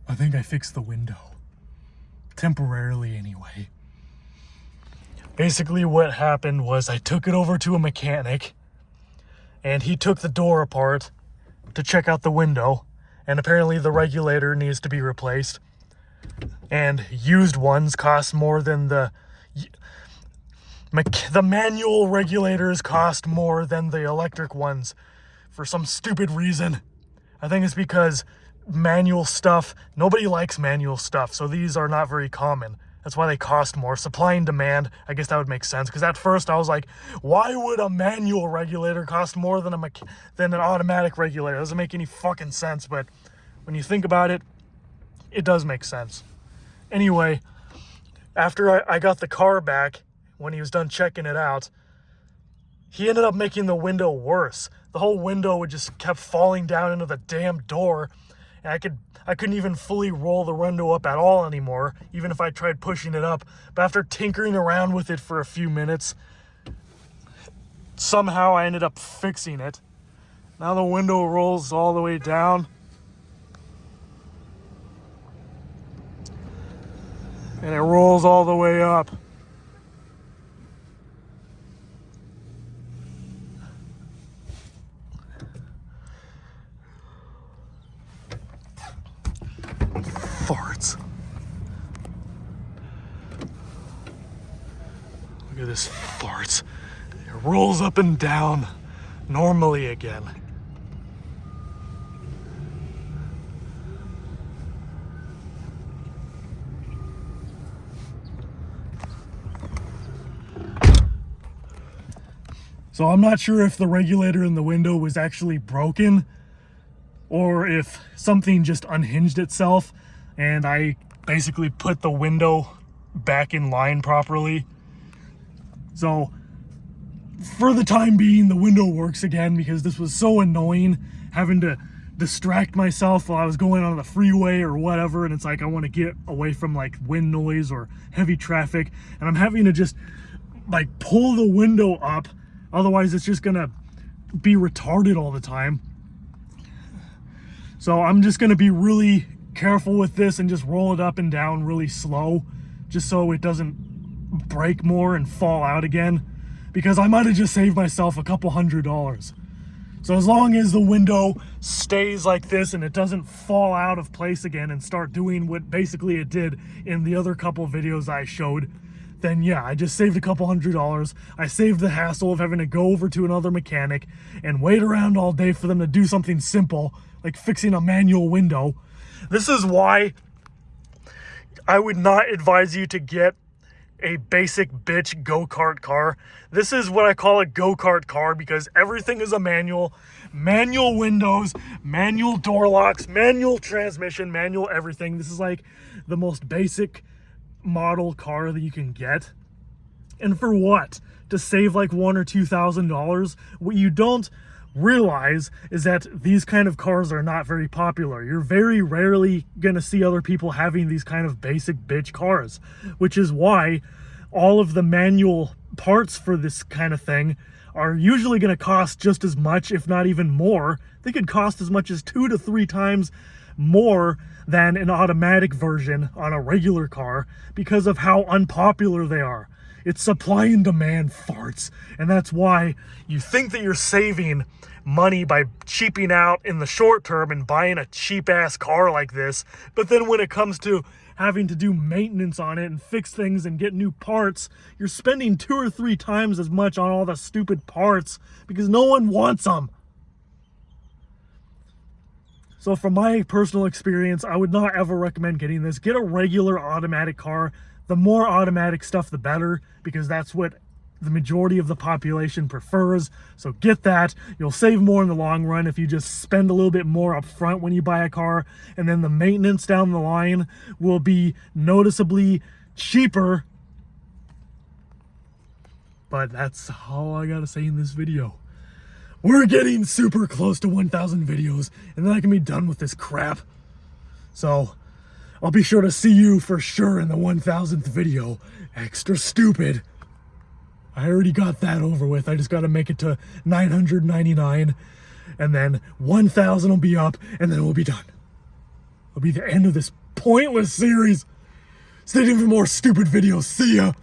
I think I fixed the window. Temporarily, anyway. Basically, what happened was I took it over to a mechanic, and he took the door apart to check out the window, and apparently the regulator needs to be replaced. And used ones cost more than the manual regulators cost more than the electric ones for some stupid reason. I think it's because manual stuff, nobody likes manual stuff, so these are not very common. That's why they cost more. Supply and demand, I guess that would make sense, because at first I was like, why would a manual regulator cost more than an automatic regulator? It doesn't make any fucking sense, but when you think about it, it does make sense. Anyway, after I got the car back, when he was done checking it out, he ended up making the window worse. The whole window would just kept falling down into the damn door, and I couldn't even fully roll the window up at all anymore, even if I tried pushing it up. But after tinkering around with it for a few minutes, somehow I ended up fixing it. Now the window rolls all the way down. And it rolls all the way up. Farts. Look at this farts. It rolls up and down normally again. So I'm not sure if the regulator in the window was actually broken or if something just unhinged itself and I basically put the window back in line properly. So for the time being, the window works again because this was so annoying having to distract myself while I was going on the freeway or whatever, and it's like I want to get away from like wind noise or heavy traffic, and I'm having to just like pull the window up. Otherwise, it's just gonna be retarded all the time. So I'm just gonna be really careful with this and just roll it up and down really slow, just so it doesn't break more and fall out again, because I might have just saved myself a couple $100. So as long as the window stays like this and it doesn't fall out of place again and start doing what basically it did in the other couple videos I showed, then yeah, I just saved a couple $100. I saved the hassle of having to go over to another mechanic and wait around all day for them to do something simple, like fixing a manual window. This is why I would not advise you to get a basic bitch go-kart car. This is what I call a go-kart car because everything is a manual. Manual windows, manual door locks, manual transmission, manual everything. This is like the most basic model car that you can get. And for what? To save like $1,000 or $2,000? What you don't realize is that these kind of cars are not very popular. You're very rarely gonna see other people having these kind of basic bitch cars, which is why all of the manual parts for this kind of thing are usually gonna cost just as much, if not even more. They could cost as much as 2 to 3 times more than an automatic version on a regular car because of how unpopular they are. It's supply and demand farts, and that's why you think that you're saving money by cheaping out in the short term and buying a cheap ass car like this, but then when it comes to having to do maintenance on it and fix things and get new parts, you're spending 2 or 3 times as much on all the stupid parts because no one wants them. So from my personal experience, I would not ever recommend getting this. Get a regular automatic car. The more automatic stuff, the better, because that's what the majority of the population prefers. So get that. You'll save more in the long run if you just spend a little bit more up front when you buy a car, and then the maintenance down the line will be noticeably cheaper. But that's all I gotta say in this video. We're getting super close to 1,000 videos, and then I can be done with this crap. So I'll be sure to see you for sure in the 1,000th video. Extra stupid. I already got that over with. I just got to make it to 999, and then 1,000 will be up, and then we'll be done. It'll be the end of this pointless series. Stay tuned for more stupid videos. See ya.